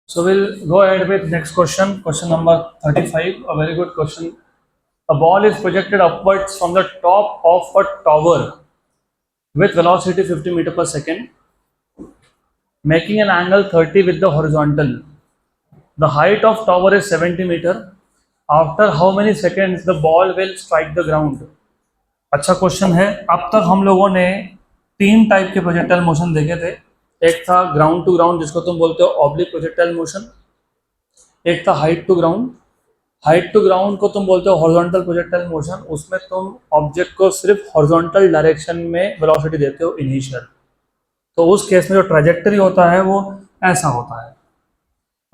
So we'll go ahead with next question, question number 35, a very good question. A ball is projected upwards from the top of a tower with velocity 50 meter per second, making an angle 30 with the horizontal. The height of tower is 70 meter. After how many seconds the ball will strike the ground? अच्छा question है। अब तक हम लोगों ने तीन type के projectile motion देखे थे। एक था ग्राउंड टू ग्राउंड जिसको तुम बोलते हो ऑब्लिक प्रोजेक्टाइल मोशन, एक था height to ground. Height to ground को तुम बोलते हो हॉरिजॉन्टल प्रोजेक्टाइल मोशन, उसमें तुम ऑब्जेक्ट को सिर्फ हॉरिजॉन्टल डायरेक्शन में वेलोसिटी देते हो इनिशियल। तो उस केस में जो ट्रैजेक्टरी होता है वो ऐसा होता है,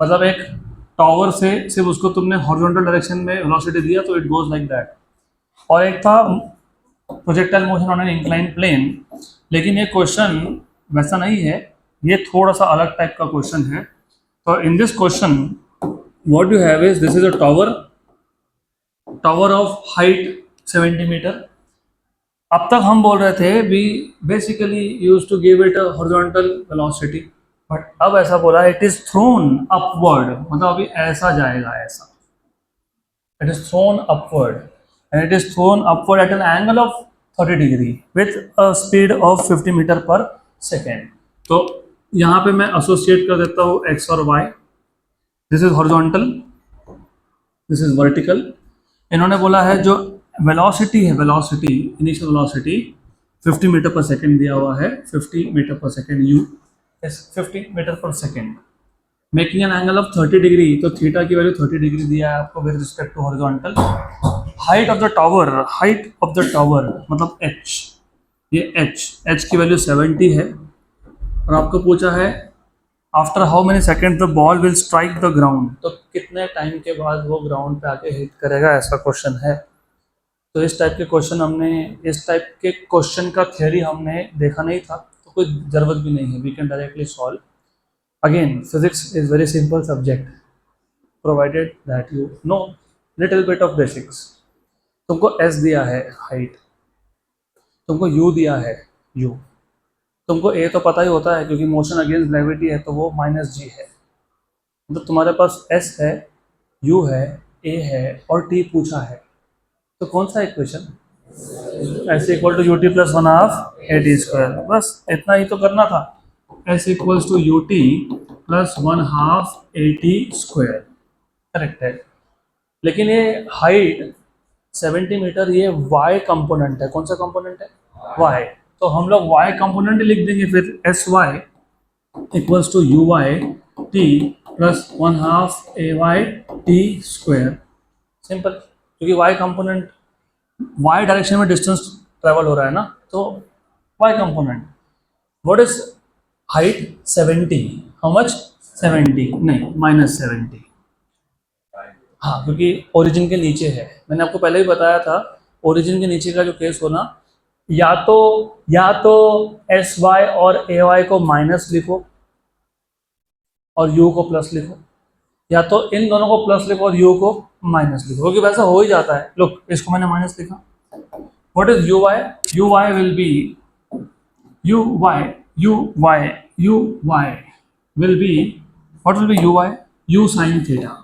मतलब एक टावर से सिर्फ उसको तुमने हॉरिजॉन्टल डायरेक्शन में वेलोसिटी दिया तो इट गोज लाइक दैट। और एक था projectile motion on an incline plane, लेकिन ये क्वेश्चन वैसा नहीं है, ये थोड़ा सा अलग टाइप का क्वेश्चन है। तो in this question what you have is this is a tower of height 70 metre. अब तक हम बोल रहे थे we basically use to give it a horizontal velocity, but अब ऐसा बोला इट इज थ्रोन अपवर्ड, मतलब अभी ऐसा जाएगा, ऐसा it is throne upward and it is thrown upward at an angle of 30 degree with a speed of 50 meter per second. तो यहाँ पे मैं एसोसिएट कर देता हूँ x और y। This is horizontal, this is vertical. इन्होंने बोला है जो वेलोसिटी है, velocity initial velocity 50 metre per second दिया हुआ है, 50 metre per second u is 50 metre per second, making an angle of 30 degree. तो थीटा की वैल्यू 30 डिग्री दिया है आपको with respect to horizontal. Height of the tower, height of the tower मतलब h, ये h की वैल्यू 70 है। और आपको पूछा है after how many second the ball will strike the ground, तो कितने टाइम के बाद वो ग्राउंड पे आके हिट करेगा, ऐसा क्वेश्चन है। तो इस टाइप के क्वेश्चन हमने, इस टाइप के क्वेश्चन का थियरी हमने देखा नहीं था, तो कोई ज़रूरत भी नहीं है, we can directly solve. Again physics is very simple subject provided that you know little bit of basics. तुमको s दिया है हाइट, तुमको u दिया है u, तुमको a तो पता ही होता है क्योंकि मोशन अगेंस्ट ग्रेविटी है तो वो -g है। मतलब तुम्हारे पास s है, u है, a है और t पूछा है, तो कौन सा equation? s equal to ut plus 1/2 at square, बस इतना ही तो करना था। s equals to ut plus 1/2 at square, correct है। लेकिन ये हाइट 70 मीटर ये y कंपोनेंट है, कौन सा कंपोनेंट है? y। तो हम लोग y कंपोनेंट लिख देंगे, फिर S Y equals to U Y T plus 1/2 ay t square, simple. क्योंकि y कंपोनेंट y डायरेक्शन में डिस्टेंस ट्रेवल हो रहा है ना, तो y component. What is height? 70, how much? 70 नहीं -70, हाँ, क्योंकि ओरिजिन के नीचे है। मैंने आपको पहले ही बताया था ओरिजिन के नीचे का जो केस होना, या तो एस वाई और ए वाई को माइनस लिखो और यू को प्लस लिखो, या तो इन दोनों को प्लस लिखो और यू को माइनस लिखो, क्योंकि वैसा हो ही जाता है। लुक, इसको मैंने माइनस लिखा। What is U Y? U Y will be U Y will be, what will be U Y? U sine theta.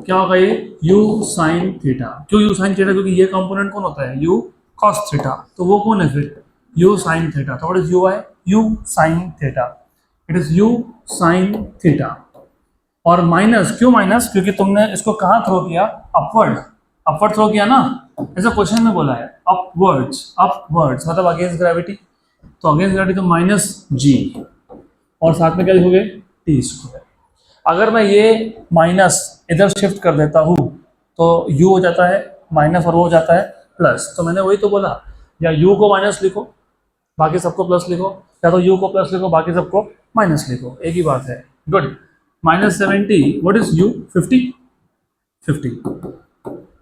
क्या होगा ये? u sine theta. क्यों u साइन थीटा? क्योंकि ये कंपोनेंट कौन होता है? u cos थीटा, तो वो कौन है फिर? u sine theta. तो व्हाट इज u है? u sine theta, it is u sine theta. और माइनस, क्यों माइनस? क्योंकि तुमने इसको कहाँ थ्रो किया? अपवर्ड, अपवर्ड थ्रो किया ना, ऐसा क्वेश्चन में बोला है अपवर्ड्स, अपवर्ड्स मतलब अगेंस्ट ग्रेविटी। तो अगेंस्ट ग्रेविटी तो -g और साथ में क्या लिखोगे? T square. अगर मैं ये माइनस इधर शिफ्ट कर देता हूँ तो u हो जाता है माइनस और वो हो जाता है प्लस। तो मैंने वही तो बोला, या u को माइनस लिखो बाकी सबको प्लस लिखो, या तो u को प्लस लिखो बाकी सबको माइनस लिखो, एक ही बात है। Good. -70, what is u? 50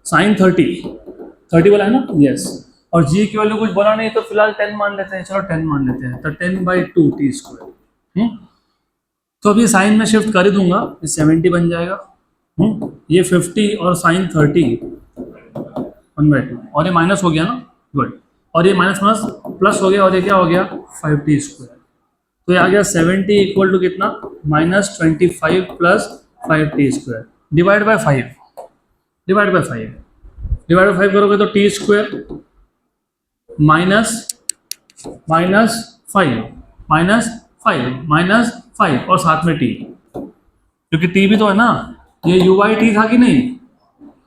sine 30 बोला है ना? यस। और g की वैल्यू कुछ बोला नहीं तो फिलहाल 10 मान लेते हैं, चलो 10 मान लेते हैं, तो 10/2 टी स्क्वायर। तो अभी साइन में शिफ्ट कर ही दूंगा, 70 बन जाएगा। ये 50 और साइन 30 1/2, और ये माइनस हो गया ना, गुड। और ये माइनस प्लस हो गया, और ये क्या हो गया? 5t square. तो ये आ गया 70 इक्वल टू कितना? Minus 25 plus 5t² divide by 5, divide by 5, divide by 5 करोगे तो t² minus minus 5 minus 5 minus 5 और साथ में t, क्योंकि t भी तो है ना, ये यू बाई टी था कि नहीं।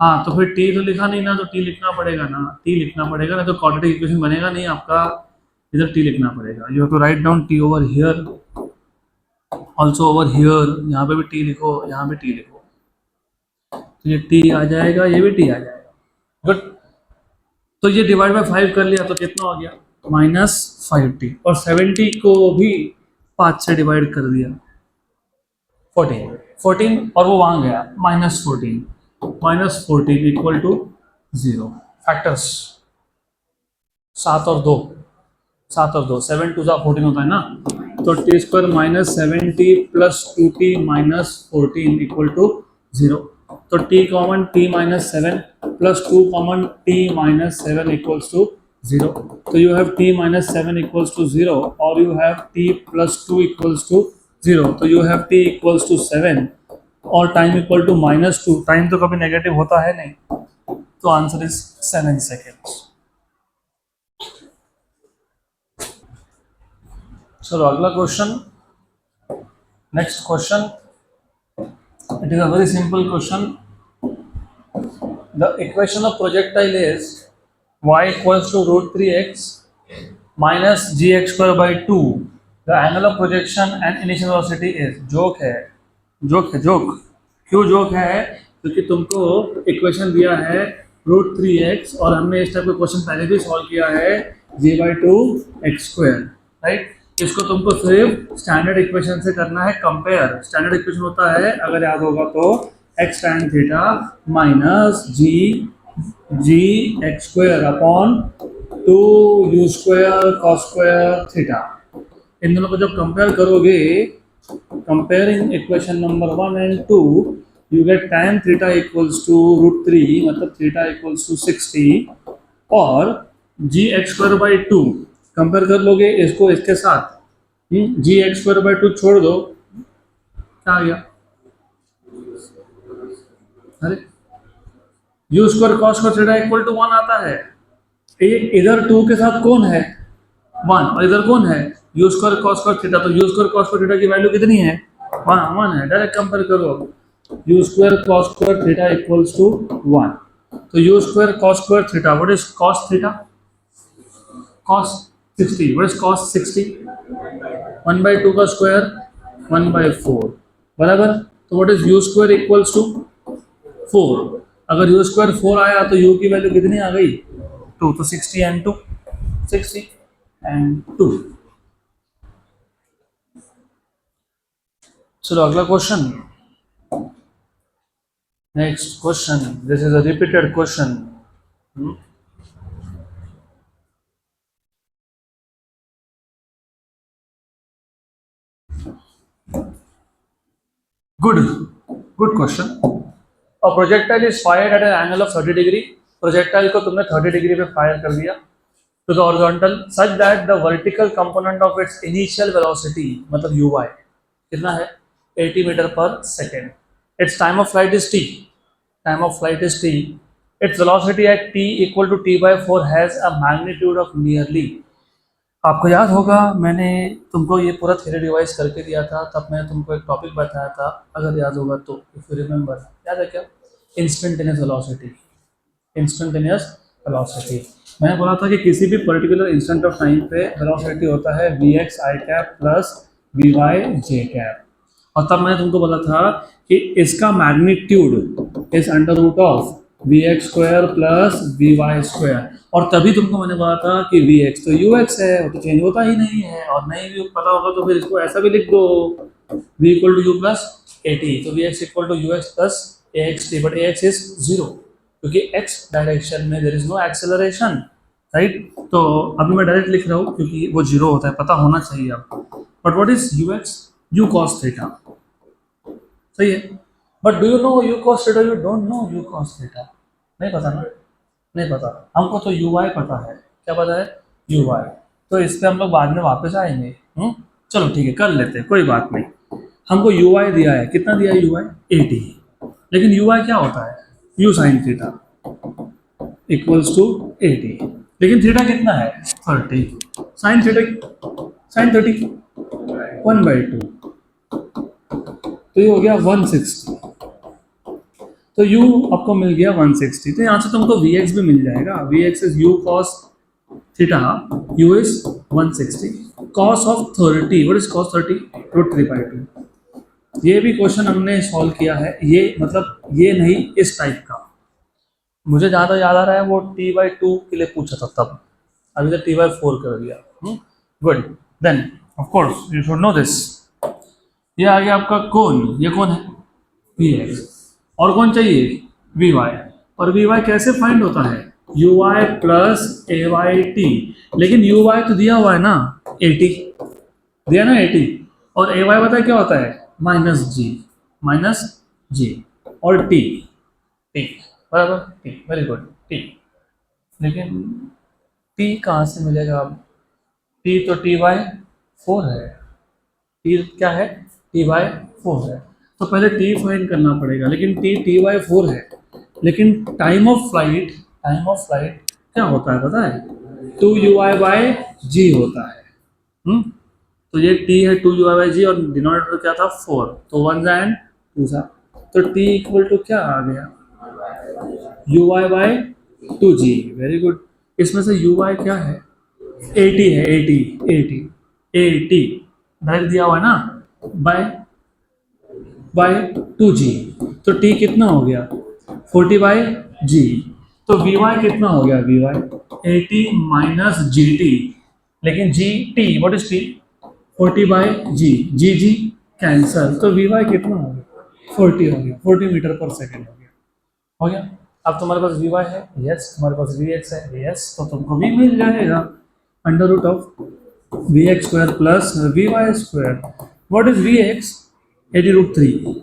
हाँ, तो फिर t तो लिखा नहीं ना, तो t लिखना पड़ेगा ना, t लिखना पड़ेगा ना, तो क्वाड्रेटिक इक्वेशन बनेगा नहीं आपका, इधर t लिखना पड़ेगा। You have to write down t over here, also over here, यहाँ पे भी t लिखो, यहाँ भी t लिखो, तो ये t आ जाएगा, ये भी t आ जाएगा। गुड। तो ये डिवाइड बाय 5 कर लिया तो कितना हो गया, माइनस 5t, और 70 को भी 5 से डिवाइड कर दिया, 14 और वो वहां गया माइनस 14 इक्वल टू 0। फैक्टर्स 7 और 2, 7 और 2, 7 टू 14 होता है ना, तो t² minus 70 plus 2t minus 14 equal to 0। तो t common t minus 7 plus 2 common t minus 7 equals to 0। तो you have t minus 7 equals to 0 और you have t plus 2 equals to 0। तो you have t equals to 7 और time equal to -2। Time तो कभी negative होता है नहीं, तो आंसर इज 7 सेकेंड्स। चलो अगला question, next question, it is a very simple question. The equation of projectile is y equals to root 3x minus gx square by 2. The angle of projection and initial velocity is, joke है, joke है, joke. क्यों joke है? क्योंकि तुमको equation दिया है √3x और हमने इस टाइप का क्वेश्चन पहले भी सॉल्व किया है g/2x², राइट। इसको तुमको सिर्फ स्टैंडर्ड इक्वेशन से करना है कंपेयर। स्टैंडर्ड इक्वेशन होता है, अगर याद होगा तो, x tan थीटा माइनस जी x square upon 2u² cos square theta. इन दोनों को जब कंपेयर करोगे, comparing equation number 1 and 2, you get tan theta equals to √3, मतलब थीटा इक्वल्स टू 60, और gx² by 2 कंपेयर कर लोगे इसको इसके साथ, gx² by 2 छोड़ दो, क्या आ गया, अरे u² cos square theta equal to 1 आता है। इधर 2 के साथ कौन है, 1, और इधर कौन है, u² cos स्क्वायर थीटा। तो u² cos स्क्वायर थीटा की वैल्यू कितनी है, 1 है। डायरेक्ट कंपेयर करो, u² cos square theta equals to 1। तो u² cos square theta, what is cos theta, cos 60, what is cos 60, 1/2 का स्क्वायर 1/4 बराबर। तो what is u² equals to 4। अगर u² 4 आया तो u की वैल्यू कितनी आ गई, 2, तो 60 एंड 2, 60 एंड 2। चलो अगला question, next question, this is a repeated question. Good, good question. A projectile is fired at an angle of 30 degree. Projectile को तुमने 30 डिग्री पे फायर कर दिया to the horizontal such that the vertical component of its initial velocity, मतलब uy कितना है, 80 metre per second. Its time of flight is t. Time of flight is t. Its velocity at t equal to t/4 has a magnitude of nearly, आपको याद होगा मैंने तुमको ये पूरा थ्योरी रिवाइज करके दिया था, तब मैंने तुमको एक टॉपिक बताया था, अगर याद होगा तो, इफ यू रिमेंबर, याद है क्या, इंस्टेंटेनियस वेलोसिटी। इंस्टेंटेनियस वेलोसिटी मैंने बोला था कि किसी भी पर्टिकुलर इंस्टेंट ऑफ टाइम पे वेलोसिटी होता है vx i cap plus vy j cap, और तब मैंने तुमको बोला था कि इसका magnitude is √of vx² plus vy², और तभी तुमको मैंने बोला था कि vx तो ux है, वो तो चेंज होता ही नहीं है, और नहीं भी पता होगा तो फिर इसको ऐसा भी लिख दो, v equal to u plus at, तो vx equal to ux plus axt, but ax is 0 क्योंकि x डायरेक्शन में there is no acceleration, right. तो अभी मैं डायरेक्ट लिख रहा हूँ क्योंकि वो 0 होता है, पता होना चाहिए आपको। But what is ux, u cos theta, सही है। But do you no u cos theta, you don't know u cos theta, नहीं पता ना, नहीं पता। हमको तो uy पता है, क्या पता है, uy। तो इस पे हम लोग बाद में वापस आएंगे। चलो ठीक है, कर लेते हैं, कोई बात नहीं। हमको यू आई दिया है, कितना दिया है यू आई 80, लेकिन यू आई क्या होता है you sine theta equals to 80, लेकिन थीटा कितना है 30, साइन थीटा साइन 30 1/2, तो ये हो गया 160, तो u आपको मिल गया 160, तो यहाँ से तुमको vx भी मिल जाएगा, vx is u cos theta, u is 160, cos of 30, what is cos 30 √3/2। ये भी क्वेश्चन हमने सॉल्व किया है, ये मतलब ये नहीं इस टाइप का, मुझे जहाँ तक याद आ रहा है वो t/2 के लिए पूछा था तब, अभी तो t/4 कर दिया। Good, then of course you should know this, ये आ गया आपका कौन, ये कौन है vx, और कौन चाहिए vy, और vy कैसे फाइंड होता है uy प्लस ayt, लेकिन uy तो दिया हुआ है ना 80, दिया ना 80, और ay पता है क्या होता है माइनस जी और t, बराबर t, वेरी गुड t, लेकिन t कहाँ से मिलेगा अब, t तो t/4 है, t क्या है t/4 है, तो पहले t फाइंड करना पड़ेगा, लेकिन t t/4 है, लेकिन टाइम ऑफ फ्लाइट क्या होता है पता है 2ui/g होता है। तो ये t है 2ui/g और डिनोमिनेटर क्या था 4, तो 1 एंड 2 सा, तो t इक्वल टू क्या आ गया ui/2g, वेरी गुड, इसमें से ui क्या है 80 है, 80 डायरेक्ट दिया हुआ है ना, बाय 2g, तो t कितना हो गया 40/g, तो vy कितना हो गया vy 80 माइनस gt, लेकिन gt what is t 40/g, g cancel, तो vy कितना हो गया 40 हो गया, 40 मीटर पर सेकेंड हो गया। अब तुम्हारे पास vy है, यस, तुम्हारे पास vx है, यस, तो तुमको भी मिल जाएगा under root of vx square plus vy square, what is vx 80√3,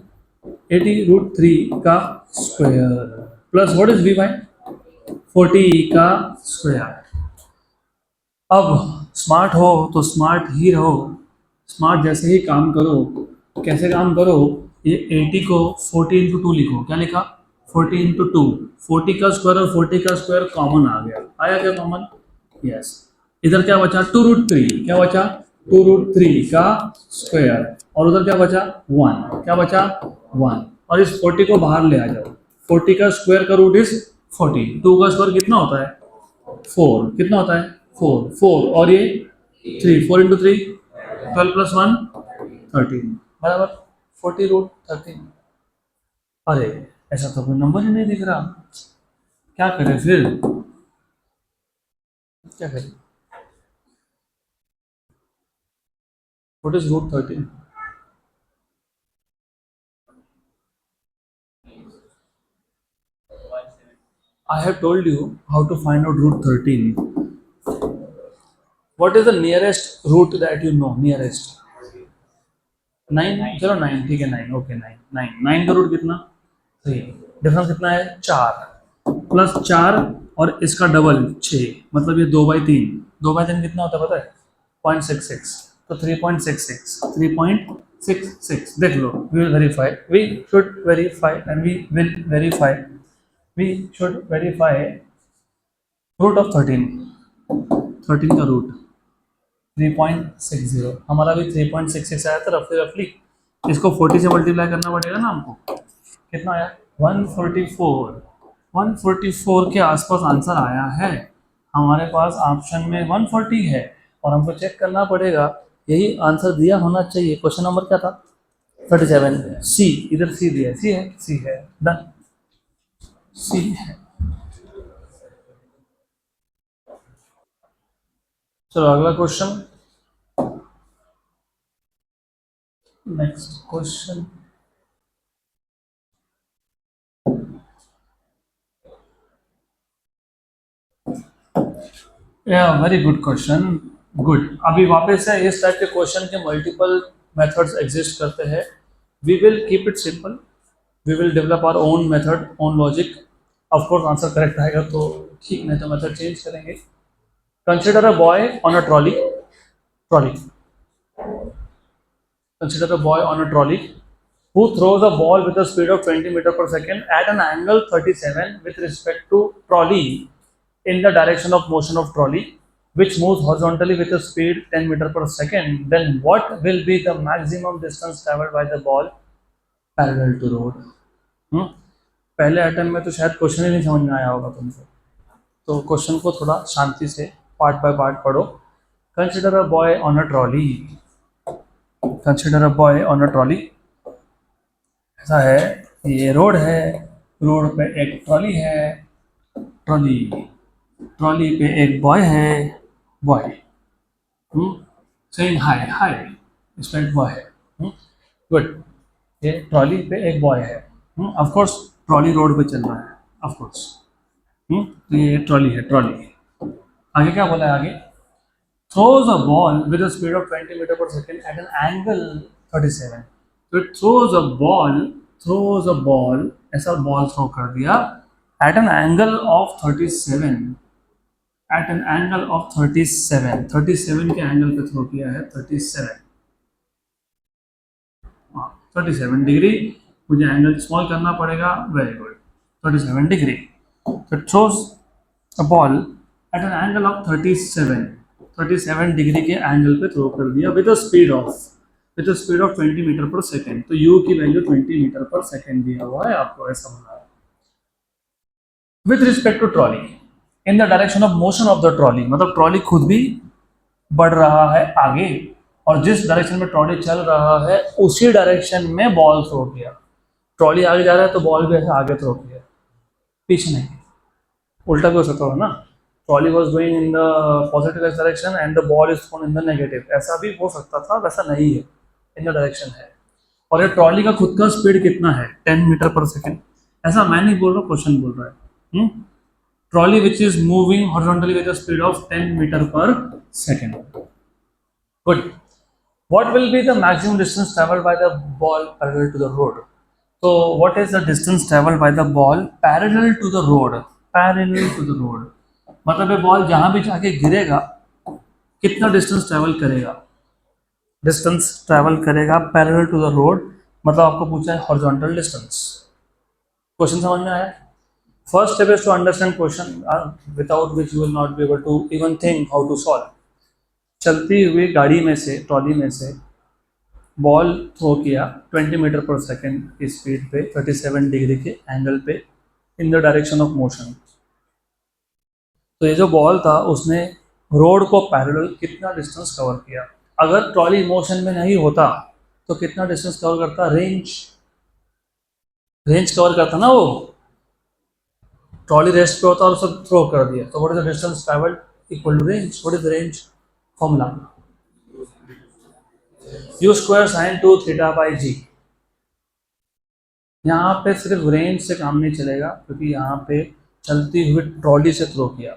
80√3 का square plus what is vy 40 का स्क्वायर। अब स्मार्ट हो तो स्मार्ट ही रहो, स्मार्ट जैसे ही काम करो, कैसे काम करो, ये 80 को 40 इंटू 2 लिखो, क्या लिखा 40 इंटू 2, 40 का स्क्वायर और 40 का स्क्वायर कॉमन आ गया, आया क्या कॉमन, यस, इधर क्या बचा 2√3, क्या बचा 2√3 का स्क्वायर, और उधर क्या बचा 1, क्या बचा 1, और इस 40 को बाहर ले आ जाओ, 40 का स्क्वायर का रूट इज 40, 2 का स्क्वायर कितना होता है 4, कितना होता है 4 और ये 3, 4 इंटू 3 12 प्लस 1 13, बराबर 40√13। अरे ऐसा तो कोई नंबर ही नहीं दिख रहा, क्या करें फिर, क्या करें, what is √13, I have told you how to find out √13. What is the nearest root that you know? Nearest 9, चलो 9 ठीक है 9, ओके 9 का रूट कितना 3, डिफरेंस कितना है 4 प्लस 4 और इसका डबल 6, मतलब ये 2/3, 2/3 कितना होता है पता है 0.66, तो 3.66 देख लो, we will verify, we should verify and we will verify, we should verify root of 13 का रूट 3.60, हमारा भी 3.66 आया था रफली, इसको 40 से मल्टीप्लाई करना पड़ेगा ना हमको, कितना आया 144 के आसपास आंसर आया है, हमारे पास ऑप्शन में 140 है, और हमको चेक करना पड़ेगा यही आंसर दिया होना चाहिए, क्वेश्चन नंबर क्या था 37, सी, इधर सी दिया, सी है डन, सी है। चलो अगला question, next question, very good question, good. अभी वापस से इस टाइप के क्वेश्चन के मल्टीपल मेथड्स एग्जिस्ट करते हैं, we will keep it simple, we will develop our own method, own logic, of course answer correct आएगा तो ठीक, नहीं तो मेथड चेंज करेंगे। Consider a boy on a trolley, Consider a boy on a trolley who throws a ball with a speed of 20 meter per second at an angle 37 with respect to trolley in the direction of motion of trolley, which moves horizontally with a speed 10 meter per second. Then what will be the maximum distance traveled by the ball parallel to road? पहले attempt में तो शायद question ही नहीं समझ में आया होगा तुमको, तो क्वेश्चन को थोड़ा शांति से पार्ट बाय पार्ट पढ़ो. Consider a boy on a trolley. Consider a boy on a trolley. ऐसा है, ये रोड है, रोड पे एक ट्रॉली है, ट्रॉली ट्रॉली पे एक बॉय है, बॉय सेइंग हाय हाय, इसमें एक बॉय है. गुड. ये ट्रॉली पे एक बॉय है. ऑफ कोर्स ट्रॉली रोड पे चल रहा है, ऑफ कोर्स. तो ये ट्रॉली है, ट्रॉली. आगे क्या बोला है आगे? throws a ball with a speed of 20 meter per second at an angle 37. So it throws a ball, ऐसा बॉल थ्रो कर दिया at an angle of 37, at an angle of 37 के एंगल पे थ्रो किया है. 37 डिग्री. मुझे angle small करना पड़ेगा. Very good. 37 डिग्री. तो throws a ball at an angle of 37 degree के एंगल पे थ्रो कर दिया with a speed of 20 metre per second. तो यू की वैल्यू 20 मीटर पर सेकेंड दिया हुआ है आपको, ऐसा बोला है. With respect to trolley in the direction of motion of the trolley, मतलब ट्रॉली खुद भी बढ़ रहा है आगे, और जिस डायरेक्शन में ट्रॉली चल रहा है उसी डायरेक्शन में बॉल थ्रो किया. ट्रॉली आगे जा रहा है तो बॉल भी ऐसे आगे थ्रो किया, पीछे नहीं. उल्टा भी हो सकता हो ना, trolley was going in the positive direction and the ball is thrown in the negative, ऐसा भी हो सकता था. वैसा नहीं है, इन द डायरेक्शन है. और ये ट्रॉली का खुद का स्पीड कितना है? 10 मीटर पर सेकेंड. ऐसा मैं नहीं बोल रहा, क्वेश्चन बोल रहा है. Trolley which is moving horizontally with the speed of 10 meter per second. Good. What will be the maximum distance traveled by the ball parallel to the road? So what is the distance traveled by the ball parallel to the road? Parallel to the road. मतलब ये ball जहां भी जाके गिरेगा कितना distance travel करेगा? Distance travel करेगा parallel to the road, मतलब आपको पूछा है हॉरिजॉन्टल डिस्टेंस. क्वेश्चन समझ में आया? First step is to understand question without which you will not be able to even think how to solve. चलती हुई गाड़ी में से, ट्रॉली में से बॉल थ्रो किया 20 मीटर पर सेकेंड की स्पीड पे 37 डिग्री के एंगल पे इन द डायरेक्शन ऑफ मोशन. तो ये जो बॉल था उसने रोड को पैरेलल कितना डिस्टेंस कवर किया? अगर ट्रॉली मोशन में नहीं होता तो कितना डिस्टेंस कवर करता? रेंज कवर करता ना वो. ट्रॉली रेस्ट पे होता और सब थ्रो कर दिया, तो what is the distance travelled equal to range. What is the range formula? u square sine 2 थीटा बाई जी. यहाँ पे सिर्फ रेंज से काम नहीं चलेगा क्योंकि यहाँ पे चलती हुई ट्रॉली से थ्रो किया,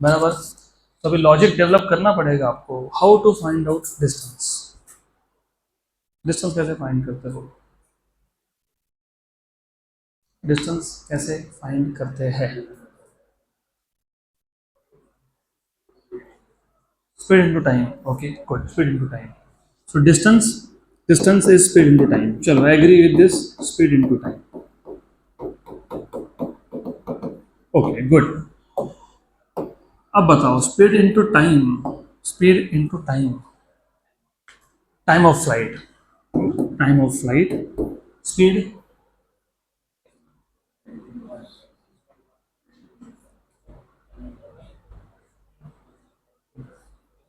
बराबर. तो अभी लॉजिक डेवलप करना पड़ेगा आपको. How to find out distance. Distance कैसे फाइंड करते हो? डिस्टेंस कैसे फाइंड करते हैं? Speed into time. Okay good. Speed into time. So distance is speed into time. चलो I agree with this. Speed into time. Okay good. अब बताओ speed into time. Speed into time. Time of flight. Time of flight. Speed.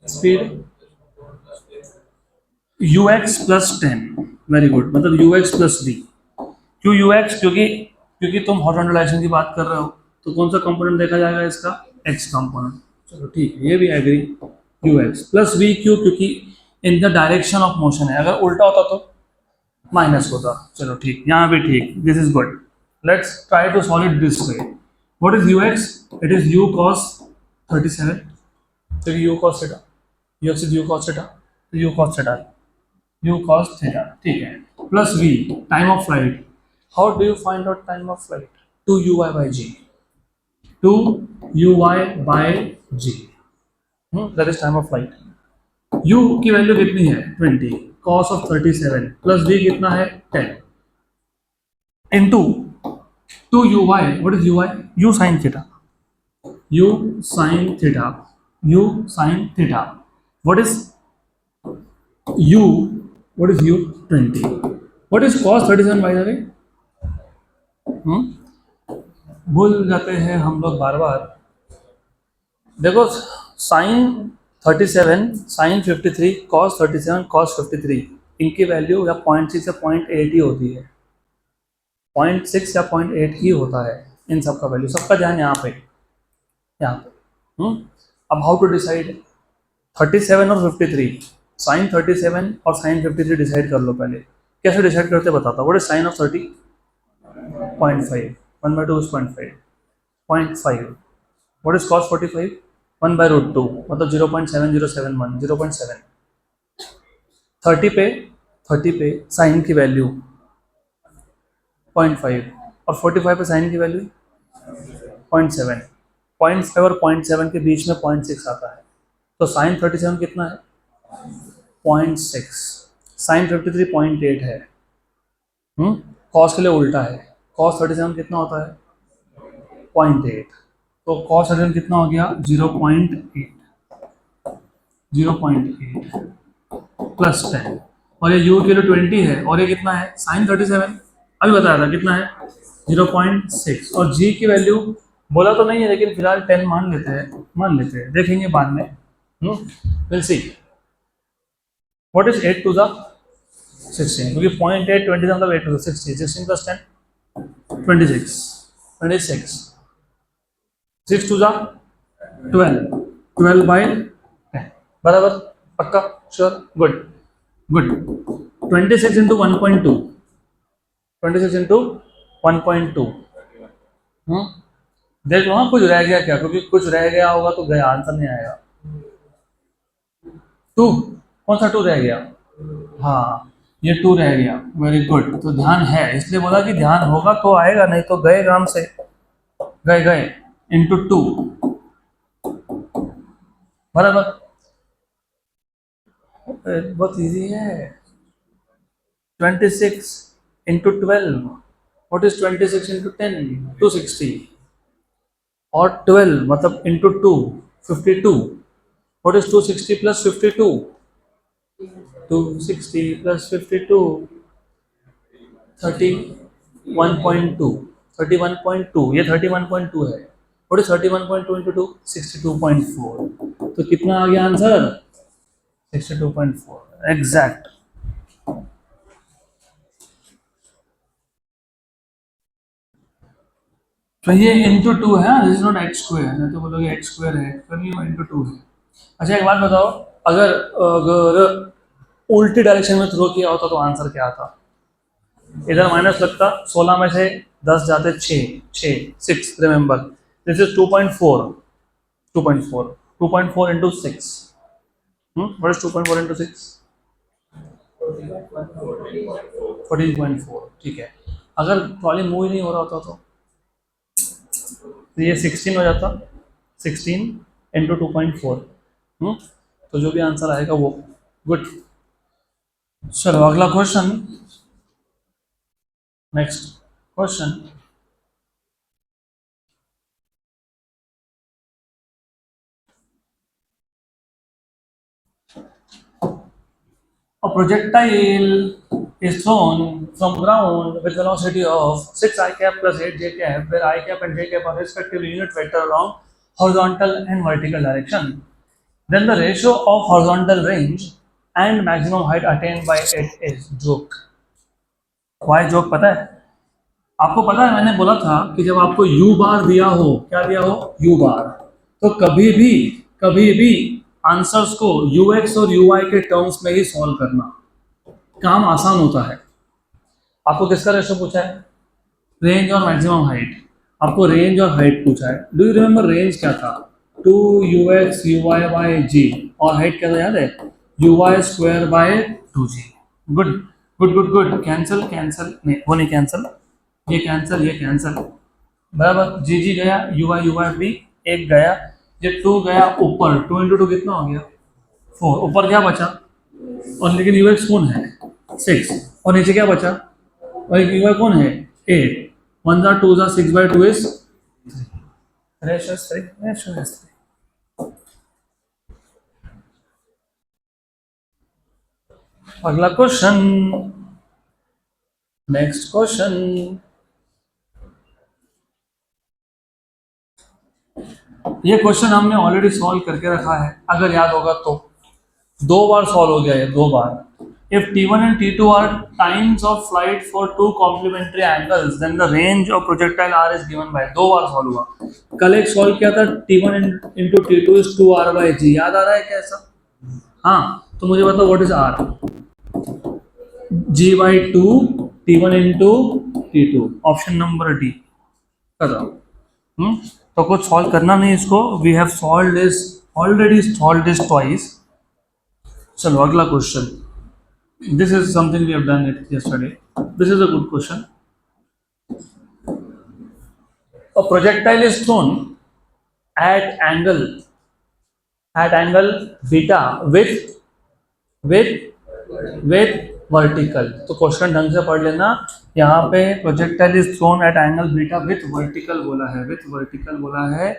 Speed ux plus 10. Very good. मतलब ux plus v. क्यों ux? क्योंकि तुम horizontal direction की बात कर रहे हो, तो कौन सा कंपोनेंट देखा जाएगा इसका? x component. चलो ठीक है, ये भी एग्री. ux plus v. क्यों? क्योंकि इन द डायरेक्शन ऑफ मोशन है. अगर उल्टा होता तो माइनस होता. चलो ठीक, यहाँ भी ठीक. This is good. Let's try to solve it this way. What is ux? It is u cos 37. तो u cos theta. ux is u cos theta, तो u cos theta, u cos theta. ठीक है. Plus v. Time of flight. How do you find out time of flight? 2uy by g. 2uy by g. That is time of flight. u की value कितनी है? 20. cos of 37 plus v कितना है 10 into 2uy. What is uy? u sin theta. u sin theta. u sin theta. What is u? What is u? 20. What is cos 37 by the way? भूल जाते हैं हम लोग बार बार. देखो साइन 37, साइन 53, कॉस 37, कॉस 53 इनकी value या 0.6 या 0.8 ही होती है. 0.6 या 0.8 ही होता है इन सब का वैल्यू. सबका ध्यान यहाँ पे अब हाउ टू डिसाइड 37 और 53. साइन 37 और साइन 53 डिसाइड कर लो पहले. कैसे डिसाइड करते बताता हूँ. What is sine of 30? 0.5. 1/2 is 0.5. 0.5. What is cos 45? 1/√2 मतलब 0.7071. 0.7. 30 पे साइन की वैल्यू 0.5 और 45 पे साइन की वैल्यू 0.7. 0.5 और 0.7 के बीच में 0.6 आता है. तो साइन 37 कितना है? 0.6. साइन 53 0.8 है. कॉस के लिए उल्टा है. कॉस 37 कितना होता है? 0.8. तो कॉस 37 कितना हो गया? 0.8. 0.8 प्लस 10 और ये u के लिए 20 है और ये कितना है? साइन 37 अभी बताया था कितना है? 0.6. और g की वैल्यू बोला तो नहीं है लेकिन फिलहाल 10 मान लेते हैं, देखेंगे बाद में. Will see. What is 8 to the 16? क्योंकि 0.8 20 मतलब 8 to the 60. 16 plus 10 26. 26. 6 to the 12. 12 by 10. बराबर? पक्का? श्योर? गुड. 26 into 1.2. 26 into 1.2. देख लो हाँ कुछ रह गया क्या, क्योंकि कुछ रह गया होगा तो गया, आंसर नहीं आएगा. 2. कौन सा 2 रह गया? हाँ ये 2 रह गया. Very good. तो ध्यान है इसलिए बोला कि ध्यान होगा तो आएगा, नहीं तो गए काम से. गए इंटू 2 बराबर. बहुत इजी है. 26 इंटू 12. What is 26 into 10? 260. और 12 मतलब into 2 52. What is 260 plus 52? 260 plus 52 31.2. 31.2. ये 31.2 है. What is 31.2 into 2? 62.4. तो कितना आ गया आंसर? 62.4 एग्जैक्ट. तो ये इंटू 2 है. This is not x square. नहीं तो बोलोगे एक्स स्क्वायर है, तो नहीं वो इंटू 2 है. अच्छा एक बात बताओ, अगर उल्टी डायरेक्शन में थ्रो किया होता तो आंसर क्या आता? इधर माइनस लगता. 16 में से 10 जाते 6 remember. This is 2.4. 2.4 into 6. What is 2.4 into 6? 14.4. ठीक है. अगर ट्रॉली मूव ही नहीं हो रहा होता तो ये 16 हो जाता. 16 इंटू 2.4. तो जो भी आंसर आएगा वो. गुड. चलो अगला question. Next question. A projectile is thrown from ground with velocity of 6 I cap plus 8 j cap, where I cap and j cap are respectively unit vector along horizontal and vertical direction. Then the ratio of horizontal range and maximum height attained by it is joke. Why joke पता है? आपको पता है मैंने बोला था कि जब आपको u बार दिया हो, क्या दिया हो? u बार. तो कभी भी आंसर्स को ux और uy के टर्म्स में ही सॉल्व करना. काम आसान होता है. आपको किसका रेशो पूछा है? रेंज और मैक्सिमम हाइट. आपको रेंज और हाइट पूछा है. डू यू रिमेंबर रेंज क्या था? 2ux uy by g. और हाइट क्या था याद है? uy square by 2g. Good. Cancel नहीं, वो नहीं कैंसल. ये कैंसल बराबर. जी गया. uy भी एक गया. ये 2 गया ऊपर. 2 इंटू 2 कितना हो गया? 4. ऊपर क्या बचा? और लेकिन यू एक्स कौन है 6, और नीचे क्या बचा, और एक यू वाई कौन है 8, 1 ज़ा 2 ज़ा 6 बाई 2 इज रेशियो 3, रेशियो 3। अगला क्वेश्चन, नेक्स्ट क्वेश्चन। ये क्वेश्चन हमने ऑलरेडी सॉल्व करके रखा है, अगर याद होगा तो 2 बार सॉल्व हो गया है, 2 बार। If T1 and T2 are times of flight for two complementary angles, then the range of projectile R is given by। 2 bar solve हुआ। कल एक सॉल्व किया था T1 into T2 is 2R by G, याद आ रहा है क्या ऐसा? हाँ, तो मुझे बताओ what is R? G by 2 T1 into T2, option number D. बताओ। तो कुछ सॉल्व करना नहीं इसको, we have solved this, already solved this twice. चलो अगला question, this is something we have done it yesterday, this is a good question. A projectile is thrown at angle beta with vertical. तो question ढंग से पढ़ लेना, यहाँ पे projectile is thrown at angle beta with vertical बोला है, with vertical बोला है,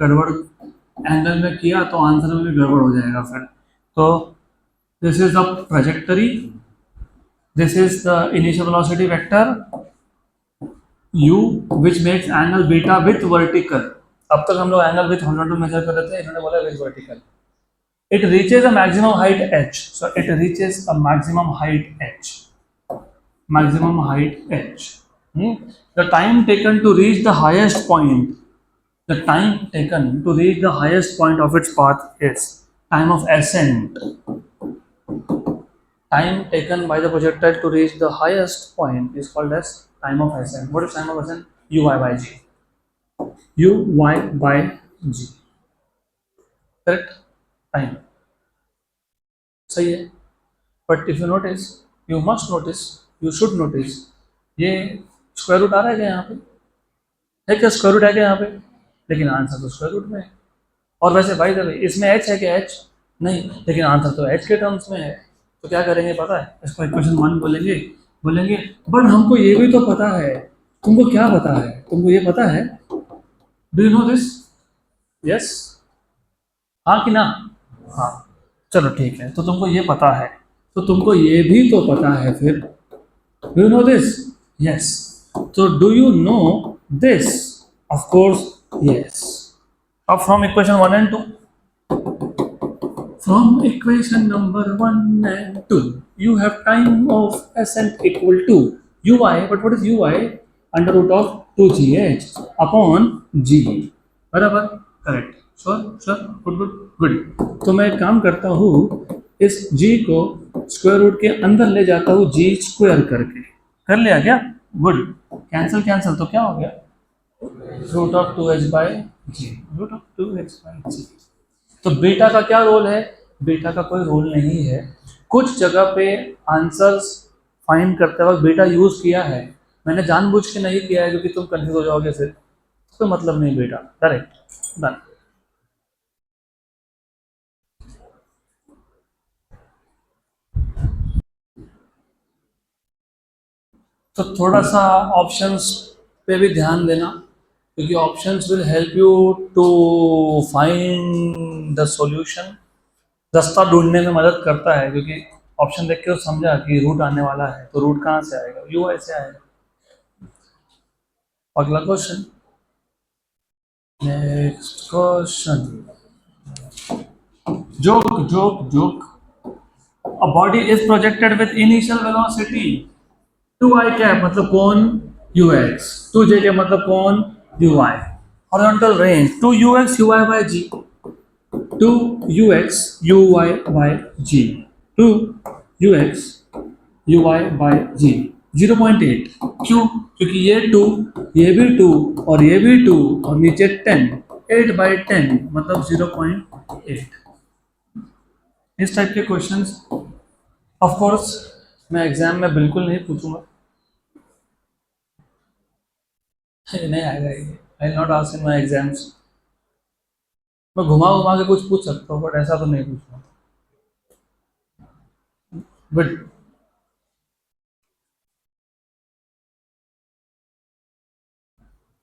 गड़बड़ एंगल में किया तो आंसर में भी गड़बड़ हो जाएगा फिर। तो this is the trajectory, this is the initial velocity vector u which makes angle beta with vertical। अब तक हम लोग एंगल विथ हॉरिजॉन्टल मेजर कर रहे थे, इन्होंने बोला with vertical. It reaches a maximum height h, so it reaches a maximum height h, maximum height h। The time taken to reach the highest point, the time taken to reach the highest point of its path is time of ascent, time taken by the projectile to reach the highest point is called as time of ascent। What is time of ascent? uy by g, uy by g, correct? Time सही है। But if you notice, you must notice, you should notice, ये square root आ रहा है क्या यहाँ पे? है क्या स्क्वायर रूट है क्या यहाँ पे? लेकिन आंसर तो स्क्वायर रूट में है। और वैसे भाई द वे इसमें एच है क्या? एच नहीं, लेकिन आंसर तो एच के टर्म्स में है। तो क्या करेंगे पता है? इसको इक्वेशन 1 बोलेंगे, बोलेंगे बट हमको ये भी तो पता है। तुमको क्या पता है? तुमको ये पता है? Do you know this? Yes, हाँ कि ना? हाँ, चलो ठीक है, तो तुमको ये पता है, तो तुमको ये भी तो पता है फिर। Do you know this? Yes, तो do you know this? Of course yes. अब from equation 1 and 2, from equation number 1 and 2 you have time of ascent equal to uy, but what is uy? Under root of 2gh upon g, बराबर? Correct, sure sure, good good good. तो मैं एक काम करता हूँ, इस g को square root के अंदर ले जाता हूँ g स्क्वायर करके। कर लिया क्या? गुड। कैंसिल कैंसिल तो क्या हो गया? Root of 2h by G, root of 2h by G. तो बीटा का क्या रोल है? बीटा का कोई रोल नहीं है। कुछ जगह पे आंसर्स फाइंड करते वक्त बीटा यूज किया है, मैंने जानबूझ के नहीं किया है क्योंकि तुम कंफ्यूज हो जाओगे फिर, तो मतलब नहीं बेटा, डायरेक्ट डन। तो थोड़ा सा ऑप्शंस पे भी ध्यान देना, क्योंकि options will help you to find the solution. रास्ता ढूंढने में मदद करता है, क्योंकि ऑप्शन देख के तो समझा कि रूट आने वाला है, तो रूट कहाँ से आएगा? यू ऐसे आएगा। अगला question, next question, joke joke joke. A body is projected with initial velocity 2i cap, मतलब कौन? ux, 2j के मतलब कौन? uy। Horizontal range 2ux uy by g, 2ux uy by g, 2ux uy by g 0.8। क्यों? क्योंकि ये 2, ये भी 2 और ये भी 2 और नीचे 10, 8 by 10 मतलब 0.8। इस टाइप के क्वेश्चंस ऑफ कोर्स मैं एग्जाम में बिल्कुल नहीं पूछूंगा, नहीं आएगा ये, I not ask in my exams. मैं घुमा घुमा के कुछ पूछ सकता हूँ, बट ऐसा तो नहीं पूछूंगा। गुड।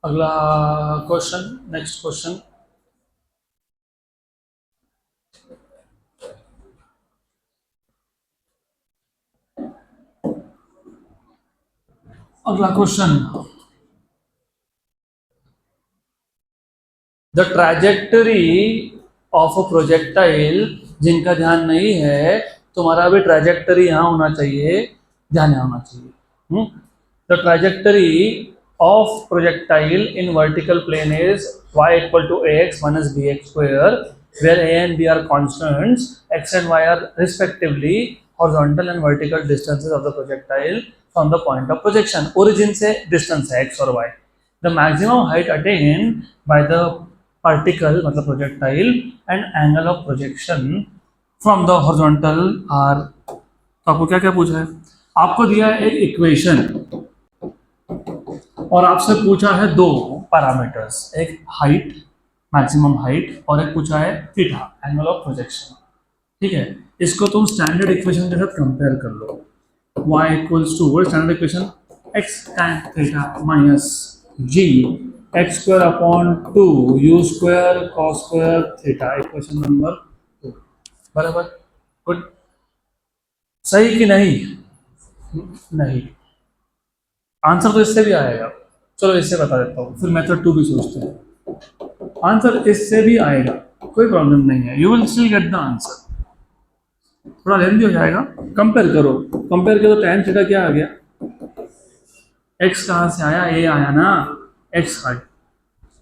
अगला क्वेश्चन, नेक्स्ट क्वेश्चन। अगला question, the trajectory of a projectile, जिनका ध्यान नहीं है, तुम्हारा भी ट्रैजेक्टरी यहाँ होना चाहिए, ध्यान यहाँ होना चाहिए। The trajectory of projectile in vertical plane is y equal to ax minus bx square, where a and b are constants, x and y are respectively horizontal and vertical distances of the projectile from the point of projection। origin से distance है x और y। the maximum height attained by the particle मतलब projectile and angle of projection from the horizontal are। तो आपको क्या क्या पूछा है? आपको दिया है एक इक्वेशन और आपसे पूछा है दो पैरामीटर्स, एक हाइट, मैक्सिमम हाइट, और एक पूछा है थीटा, एंगल ऑफ प्रोजेक्शन। ठीक है, इसको तुम स्टैंडर्ड इक्वेशन के साथ कंपेयर कर लो। y equals to standard equation x tan theta minus g x square upon 2 u square cos square theta, equation number 2। बराबर, गुड। सही कि नहीं? नहीं, आंसर तो इससे भी आएगा। चलो इससे बता देता हूँ, फिर मेथड 2 भी सोचते हैं। आंसर इससे भी आएगा, कोई प्रॉब्लम नहीं है, you will still get the answer. थोड़ा लेंथी हो जाएगा, कंपेयर करो। कंपेयर करो, tan थीटा क्या आ गया? x कहाँ से आया? a आया ना, x height,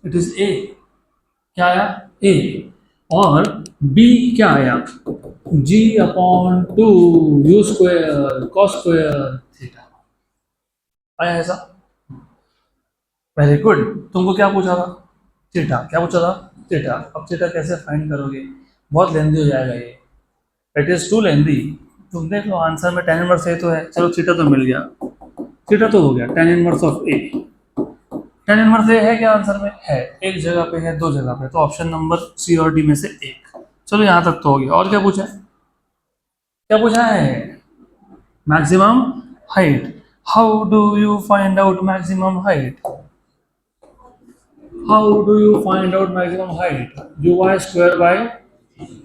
it is a। क्या आया? a। और b क्या आया? g upon 2 u square cos square theta आया ऐसा। Very good. तुमको क्या पूछा था? थीटा। क्या पूछा था? थीटा। अब थीटा कैसे फाइंड करोगे? बहुत लेंदी हो जाएगा ये, इट इज टू लेंदी। तुम देख लो आंसर में tan इनवर्स ए तो है, चलो थीटा तो मिल गया, थीटा तो हो गया, tan inverse of A. tan inverse A है क्या आंसर में? है, एक जगह पे है, दो जगह पे, तो ऑप्शन नंबर सी और डी में से एक। चलो यहाँ तक तो हो गया। और क्या पूछा है? क्या पूछा है? Maximum height. How do you find out maximum height? How do you find out maximum height? uy square by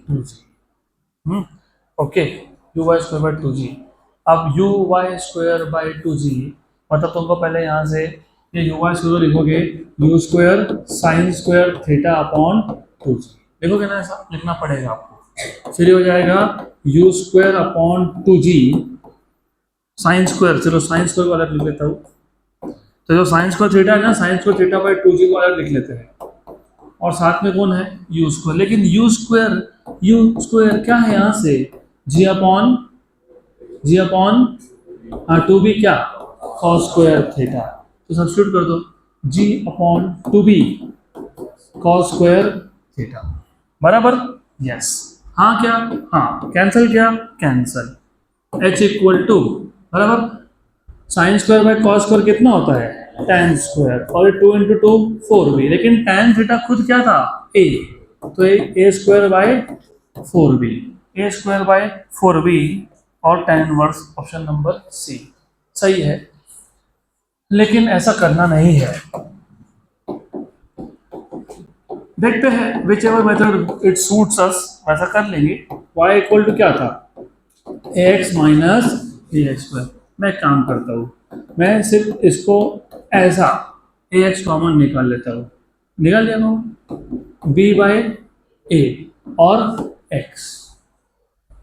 2g। Okay, uy square by 2g। अब uy square by 2g मतलब तुमको पहले यहाँ से ये uy square लिखोगे, u square sin square theta upon 2g लिखोगे ना, ऐसा लिखना पड़ेगा आपको। फिर हो जाएगा u square upon 2g sine square, चलो साइन स्क्वायर वाला लिख लेता हूँ। तो जो साइन स्क्वायर थीटा है ना, sign square theta by 2g को अलग लिख लेते हैं, और साथ में कौन है? You square. लेकिन यू स्क्वायर क्या है यहाँ से? जी अपॉन 2b क्या? cos square theta. तो सब्स्टिट्यूट कर दो, g upon 2b cos square theta. बराबर, यस। हाँ क्या? हाँ, कैंसिल क्या? कैंसिल। h इक्वल टू, बराबर, sine square by cos square कितना होता है? tan स्क्वायर, और 2 इंटू 2 4b, लेकिन tan थीटा खुद क्या था? a, तो a square by 4b, a square by 4b, और tan inverse option number C सही है। लेकिन ऐसा करना नहीं है, देखते हैं which method it suits us, वैसा कर लेंगे। y इक्वल टू क्या था? ax minus bx square. मैं काम करता हूँ, मैं सिर्फ इसको ऐसा ax कॉमन निकाल लेता हूँ, निकाल लिया हूँ, b बाय ए और x।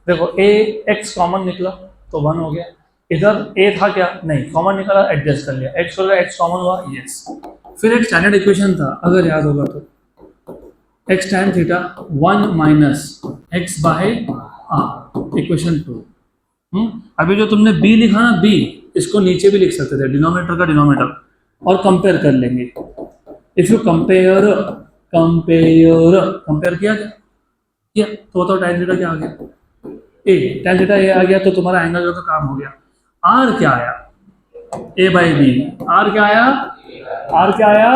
देखो a x कॉमन निकला तो 1 हो गया, इधर a था क्या? नहीं, कॉमन निकाला, एडजस्ट कर लिया, x हो गया, x कॉमन हुआ, यस। फिर एक स्टैंडर्ड इक्वेशन था, अगर याद होगा तो, x tan theta 1 minus x by R, equation 2। अभी जो तुमने b लिखा ना, b, इसको नीचे भी लिख सकते थे, डिनोमिनेटर का डिनोमिनेटर, और कंपेयर कर लेंगे। इफ यू कंपेयर कंपेयर किया क्या? किया, तो बताओ tan थीटा क्या आ गया? a, tan थीटा a आ गया, तो तुम्हारा एंगल जो तो काम हो गया। r क्या आया? a by B. r क्या आया? r क्या आया?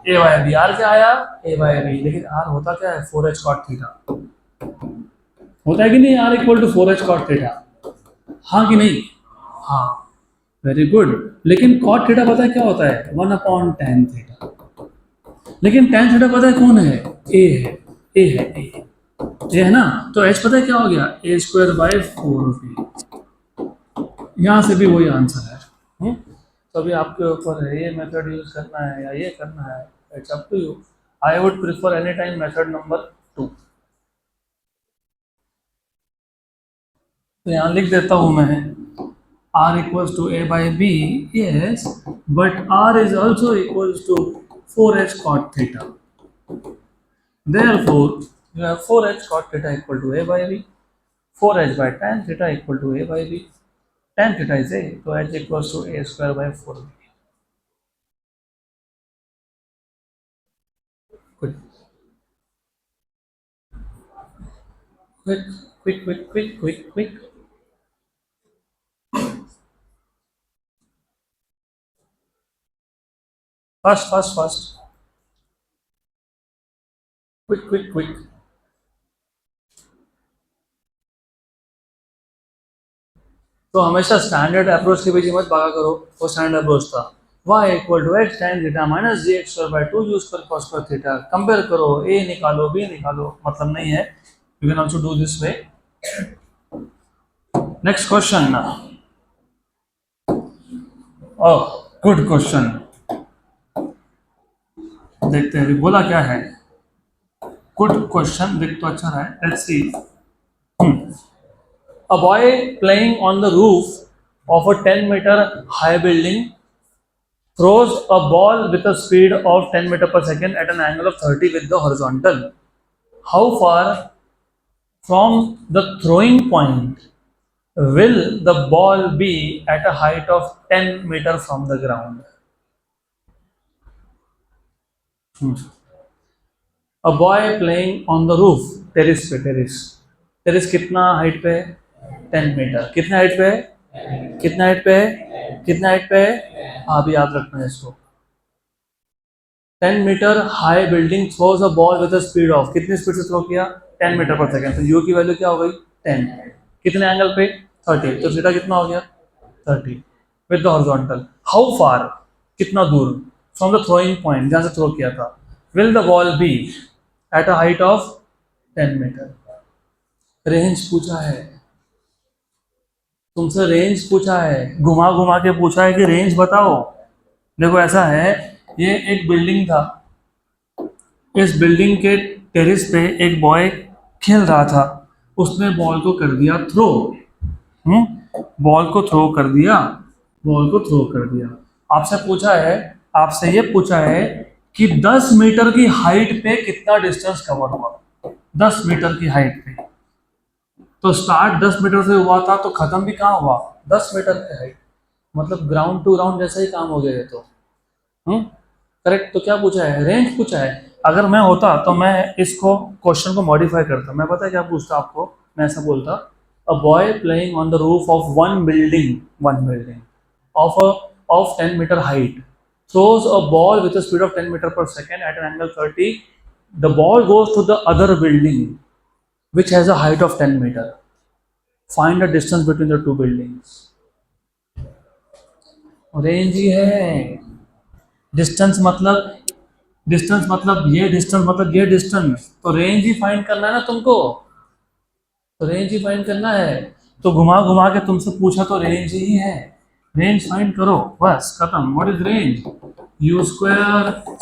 a by B. r क्या आया? a by B. लेकिन r होता क्या है? 4h cot थीटा होता है कि नहीं? r equal to 4h cot theta. हाँ कि नहीं? हाँ, वेरी गुड। लेकिन कॉट थीटा पता है क्या होता है? 1/tan theta. लेकिन tan थीटा पता है कौन है? ए है, ए है, ए है ना? तो एच पता है क्या हो गया? a² / 4b। यहाँ से भी वही आंसर है। तो अभी आपके ऊपर है, ये मेथड यूज करना है या ये करना है, it's up to you. I would prefer any time method number 2। तो यहाँ लिख देता हूँ मैं, r equals to a/b, yes, but r is also equals to 4h cot theta. Therefore, you have 4h cot theta equal to a/b, 4h by tan theta equal to a/b. Tan theta is a, so h equals to a²/4b. Good. Quick, quick, quick, quick, quick, quick. Fast, fast, fast. Quick, quick, quick. तो हमेशा standard approach के पीछे मत भागा करो। वो standard approach था, y equal to x tan theta minus gx² use कर cos स्क्वायर थीटा। कंपेयर करो, a निकालो, b निकालो, मतलब नहीं है। You can also do this way. Next question. Oh, good question. देखते हैं अभी बोला क्या है। गुड क्वेश्चन, देख तो अच्छा है। Let's see. A boy playing on the roof of a 10-meter high building throws a ball with a speed of 10 meter per second at an angle of 30 with the horizontal. How far from the throwing point will the ball be at a height of 10 meter from the ground? A boy playing on the roof, terrace पे, terrace कितना height पे है? 10 metre. कितना height पे है? कितना height पे है? कितना हाइट पे है? हाँ, अभी याद रखना है इसको। 10 metre high building throws a ball with a speed of, कितनी स्पीड से थ्रो किया? 10 मीटर पर सेकेंड। तो यू की वैल्यू क्या हो गई? 10। कितने एंगल पे? 30। तो थीटा कितना हो गया? 30 with the horizontal. How far, कितना दूर, फ्रॉम द थ्रोइंग पॉइंट, जहां से थ्रो किया था, will the ball be at a height of 10 metre. Range पूछा है तुमसे, रेंज पूछा है, घुमा घुमा के पूछा है कि रेंज बताओ। देखो ऐसा है, ये एक बिल्डिंग था, इस बिल्डिंग के टेरिस पे एक बॉय खेल रहा था, उसने बॉल को कर दिया थ्रो। बॉल को थ्रो कर दिया, बॉल को थ्रो कर दिया। आपसे पूछा है, आपसे ये पूछा है कि 10 मीटर की हाइट पे कितना डिस्टेंस कवर हुआ। 10 मीटर की हाइट पे, तो स्टार्ट 10 मीटर से हुआ था, तो खत्म भी कहाँ हुआ? 10 मीटर की हाइट। मतलब ग्राउंड टू ग्राउंड जैसा ही काम हो गया है। तो करेक्ट। तो क्या पूछा है? रेंज पूछा है। अगर मैं होता तो मैं इसको, क्वेश्चन को मॉडिफाई करता। मैं पता है क्या पूछता आपको? मैं ऐसा बोलता, a boy playing on the roof of one building of 10 meter height throws a ball with a speed of 10 meter per second at an angle 30. The ball goes to the other building which has a height of 10 meter. Find the distance between the two buildings. Range ही है। डिस्टेंस मतलब ये distance, मतलब ये distance, तो range ही find करना है ना तुमको। तो रेंज ही फाइंड करना है। तो घुमा घुमा के तुमसे पूछा तो रेंज ही है। रेंज फाइंड करो, बस खत्म। What is range? u²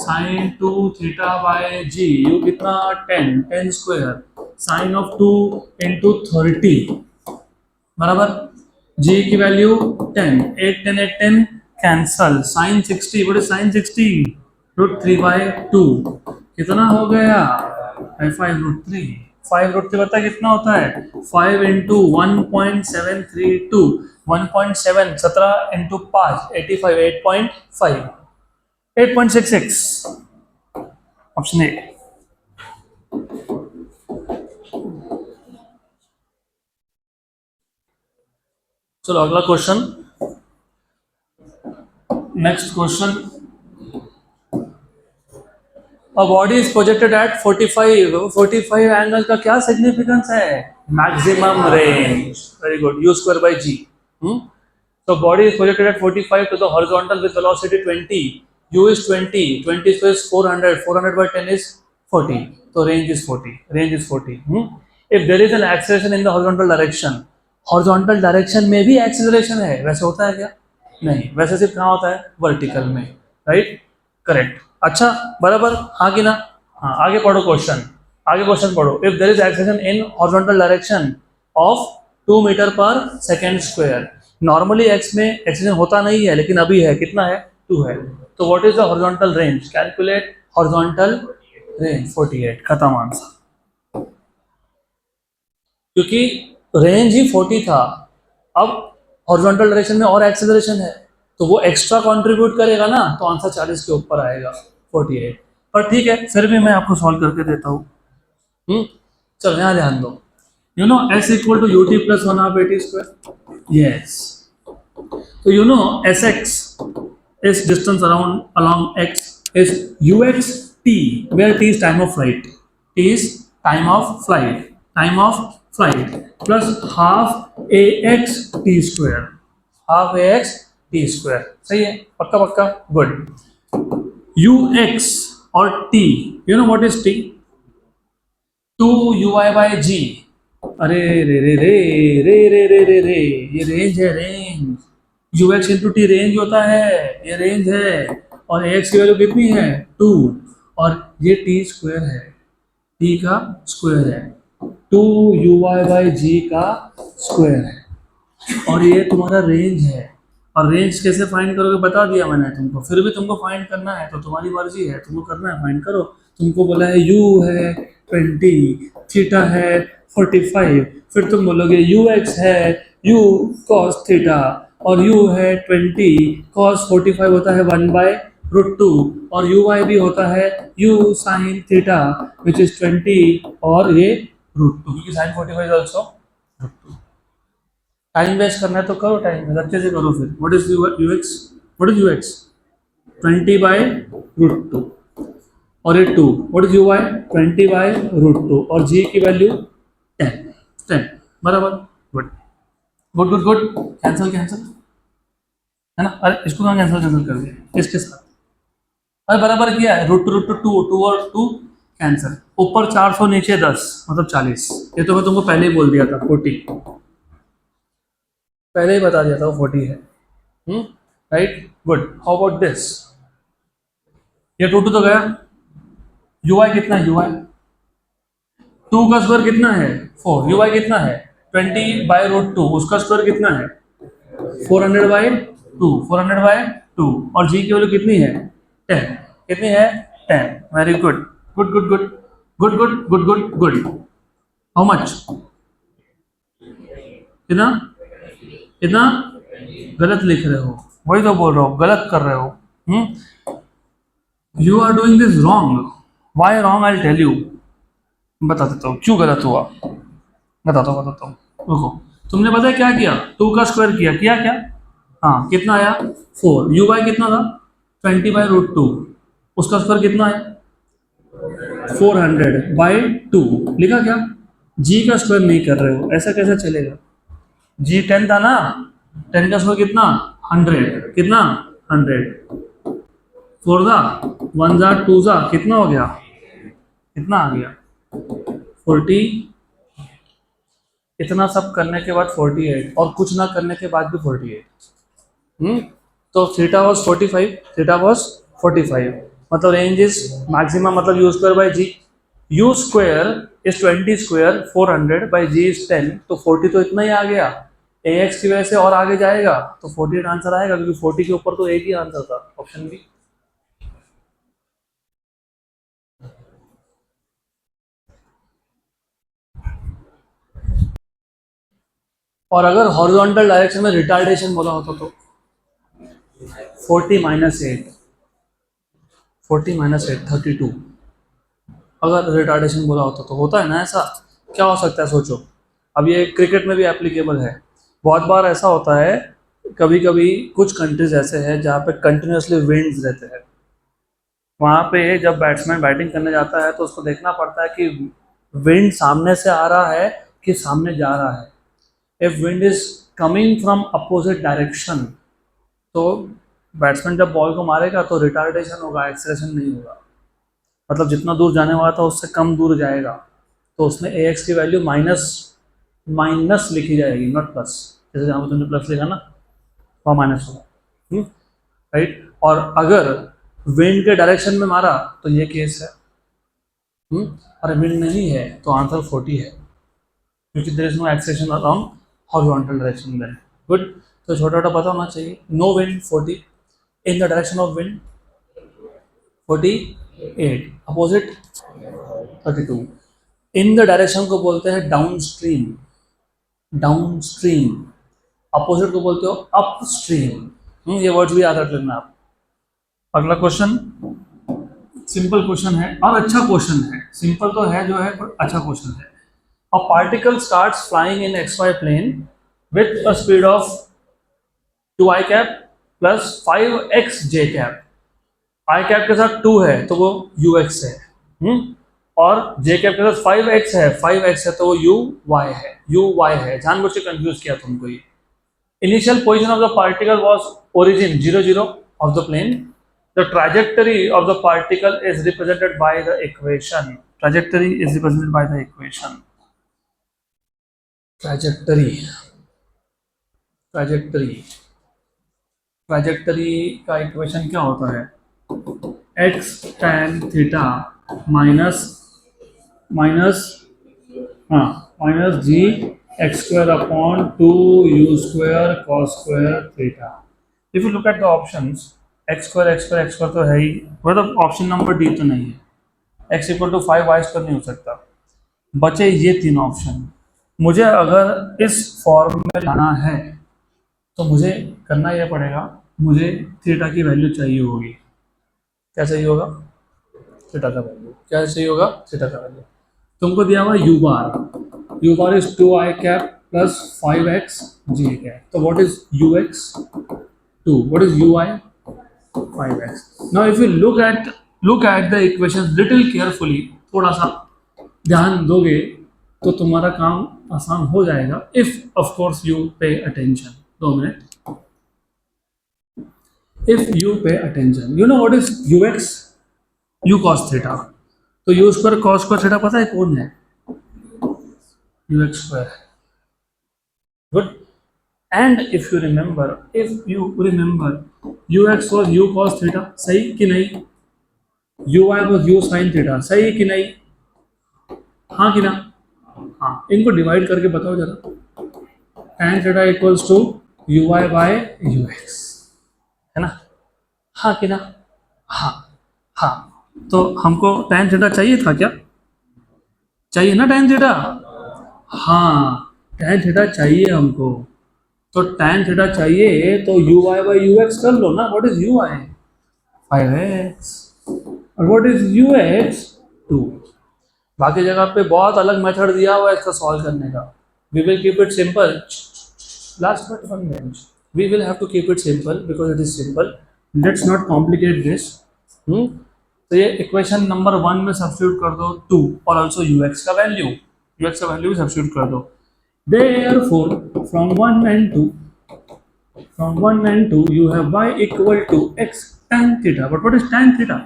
sin 2 theta by g. U कितना? 10 साइन ऑफ 2 इंटू 30 बराबर जी की value 10। 8 10 8 10 cancel. Sign 60, what is sine 60? √3/2। कितना हो गया? 5√3। 5√3 पता है कितना होता है? 5 इंटू 1.732, 1.7, 17 इंटू 5, 85, 8.5, 8.66। Option A. चलो अगला question. Next question. A body is projected at 45 angle का क्या सिग्निफिकेंस है? Maximum range. Very good. u² by g। So body is projected at 45 to the horizontal with velocity 20. U is 20. 20 square is 400. 400 by 10 is 40. So range is 40. Range is 40. If there is an acceleration in the horizontal direction में भी acceleration है, वैसे होता है क्या? नहीं, वैसे सिर्फ कहाँ होता है? वर्टिकल में, राइट? करेक्ट. अच्छा, बराबर, हाँ कि ना? हाँ, आगे पढ़ो क्वेश्चन. आगे क्वेश्चन पढ़ो. If there is acceleration in horizontal direction of 2 metre per second square. Normally x में एक्सीडेंट होता नहीं है, लेकिन अभी है. कितना है? 2 है. तो what is the horizontal range? Calculate horizontal range. 48. खत्म आंसर. क्योंकि रेंज ही 40 था. अब हॉरिजॉन्टल डायरेक्शन में और एक्सेलरेशन है, तो वो एक्स्ट्रा कंट्रीब्यूट करेगा ना, तो आंसर 40 के ऊपर आएगा. 48. पर ठीक है, फिर भी मैं आपको सॉल्व करके देता हूँ. चलो यहाँ ध्यान दो. You know s equal to ut plus 1/2 at square. Yes. So you know sx is distance along x is ux t, where t is time of flight. T is time of flight. Time of flight plus half ax t square. Half ax t square. सही है? पक्का पक्का. Good. ux और t. You know what is t? 2 ui by g. अरे रे रे रे रे रे रे रे रे, ये रेंज है. Range you x into T range होता है. ये रेंज है. और एक्स की वैल्यू कितनी है? 2. और ये टी स्क्वायर है. टी का स्क्वायर है. 2 यू वाई बाई जी का स्क्वायर है. और ये तुम्हारा रेंज है. और रेंज कैसे फाइंड करोगे बता दिया मैंने तुमको. फिर भी तुमको फाइंड करना है तो तुम्हारी मर्जी है, तुमको करना है, फाइंड करो. तुमको बोला है यू है 20, थीटा है 45. फिर तुम बोलोगे यू एक्स है यू कॉस थीटा, और यू है 20, कॉस 45 होता है 1/√2, और यू वाई भी होता है you sine theta which is 20, और ये √2, क्योंकि sine 45 is also √2. Time waste करना है तो करो, टाइम वेस्ट अच्छे से करो. फिर what is you x? What is you x? 20/√2. और ये 2. What is U Y? 20/√2. और जी की वैल्यू 10. बराबर. Good good good good. Cancel cancel है ना. अरे इसको कहाँ कैंसिल कर दिया? इसके साथ. अरे बराबर किया है. √2 और 2 कैंसिल. ऊपर 400 नीचे 10 मतलब 40. ये तो मैं तुमको पहले ही बोल दिया था 40. पहले ही बता दिया था वो 40 है. Right. Good. How about this? ये 2 तो गया. यू वाई कितना है? यू वाई 2 का स्क्वायर कितना है? 4. यू वाई कितना है? 20/√2. उसका स्क्वायर कितना है? 400/2. 400/2. और जी की वैल्यू कितनी है? 10. कितनी है? 10. Very good. Good good good good good good good good. How much? कितना? कितना? गलत लिख रहे हो. वही तो बोल रहा हूँ, गलत कर रहे हो. You are doing this wrong. Why wrong? I tell you. बता देता हूँ क्यों गलत हुआ. बताता हूँ. देखो, तुमने पता है क्या किया? 2 का स्क्वायर किया क्या? हाँ, कितना आया? 4. यू वाई कितना था? 20/√2. उसका स्क्वायर कितना आया? 400/2. लिखा क्या? जी का स्क्वायर नहीं कर रहे हो, ऐसा कैसे चलेगा? जी 10 था ना. 10 का स्क्वायर कितना? 100. कितना? 100. 4 था 1 जा 2 जा कितना हो गया? कितना आ गया? 40. इतना सब करने के बाद 48, और कुछ ना करने के बाद भी 48. तो थीटा वॉज 45. Theta was 45. मतलब रेंज इज मैक्सिमम, मतलब u square by g. U square is 20 square 400 by g is 10. तो 40 तो इतना ही आ गया. ए एक्स की वजह से और आगे जाएगा तो 48 आंसर आएगा, क्योंकि 40 के ऊपर तो एक ही आंसर था, ऑप्शन बी. और अगर हॉरिजॉन्टल डायरेक्शन में रिटार्डेशन बोला होता तो 40 - 8. 40 - 8 32. अगर रिटार्डेशन बोला होता तो होता है ना ऐसा. क्या हो सकता है सोचो. अब ये क्रिकेट में भी एप्लीकेबल है. बहुत बार ऐसा होता है, कभी कभी कुछ कंट्रीज ऐसे हैं जहाँ पे कंटिन्यूसली विंड्स रहते हैं. वहाँ पे जब बैट्समैन बैटिंग करने जाता है तो उसको देखना पड़ता है कि विंड सामने से आ रहा है कि सामने जा रहा है. If wind is coming from opposite direction, तो बैट्समैन जब बॉल को मारेगा तो रिटार्डेशन होगा, एक्सेलरेशन नहीं होगा, मतलब जितना दूर जाने वाला था उससे कम दूर जाएगा, तो उसमें ए एक्स की वैल्यू माइनस माइनस लिखी जाएगी, नॉट प्लस। जैसे जहाँ पर तुमने प्लस लिखा ना, वहाँ माइनस होगा, राइट। और अगर विंड के डायरेक्शन में मारा तो ये केस है, और विंड नहीं है तो आंसर 40 है, क्योंकि there is no acceleration around horizontal direction में। गुड, तो छोटा छोटा पता होना चाहिए। No wind 40, in the direction of wind 48, opposite 32। In the direction को बोलते हैं downstream, downstream. Opposite को बोलते हो अप स्ट्रीम। ये वर्ड्स भी याद रख लेना आप। अगला क्वेश्चन सिंपल क्वेश्चन है और अच्छा क्वेश्चन है, सिंपल तो है जो है पर अच्छा क्वेश्चन है। A particle starts flying in XY plane with a speed of 2i cap plus 5xj cap. I cap के साथ 2 है तो वो ux है, और j कैप के साथ 5x है, 5x है तो वो uy है, uy है। जानबूझ के कंफ्यूज किया तुमको ये। Initial position of the particle was origin 0 0 of the plane. The trajectory of the particle is represented by the equation. Trajectory is represented by the equation. Trajectory, trajectory, trajectory का equation क्या होता है? x tan theta minus minus हाँ minus ji x square upon 2u square cos square theta. If you look at the options, X square तो है ही, मतलब option number D तो नहीं है, x equal to 5y square नहीं हो सकता। बचे ये तीन ऑप्शन। मुझे अगर इस फॉर्म में लाना है तो मुझे करना यह पड़ेगा, मुझे थीटा की वैल्यू चाहिए होगी। क्या चाहिए होगा? थीटा का वैल्यू। क्या चाहिए होगा? थीटा का वैल्यू। तुमको दिया हुआ U bar is 2i cap plus 5x जी कैप। तो what is ux? 2। What is ui? 5x। Now if you look at the equation little carefully, थोड़ा सा ध्यान दोगे तो तुम्हारा काम आसान हो जाएगा, if of course you pay attention. 2 minute. If you pay attention, you know what is ux? u cos theta. तो u square cos square theta पता है कौन है? ux square. Good. And if you remember ux was u cos theta, सही कि नहीं? uy was u sin theta, सही कि नहीं? हाँ कि ना? हाँ, इनको डिवाइड करके बताओ जरा। tan theta equals to uy by ux, है ना? हाँ कि ना? हाँ हाँ। तो हमको tan थीटा चाहिए था क्या? चाहिए ना tan थीटा? हाँ, tan थीटा चाहिए हमको। तो tan थीटा चाहिए तो uy बाई ux कर लो ना। What is ui? 5x। और व्हाट इज ux? 2। बाकी जगह पे बहुत अलग मेथड दिया हुआ है इसका सॉल्व करने का। We will keep it simple. Last but one bench, we will have to keep it simple because it is simple. Let's not complicate this. तो ये इक्वेशन नंबर 1 में सब्स्टिट्यूट कर दो 2 और ऑल्सो ux का वैल्यू, भी सब्स्टिट्यूट कर दो। Therefore, from 1 and 2, you have y equal to x tan theta. But what is tan theta?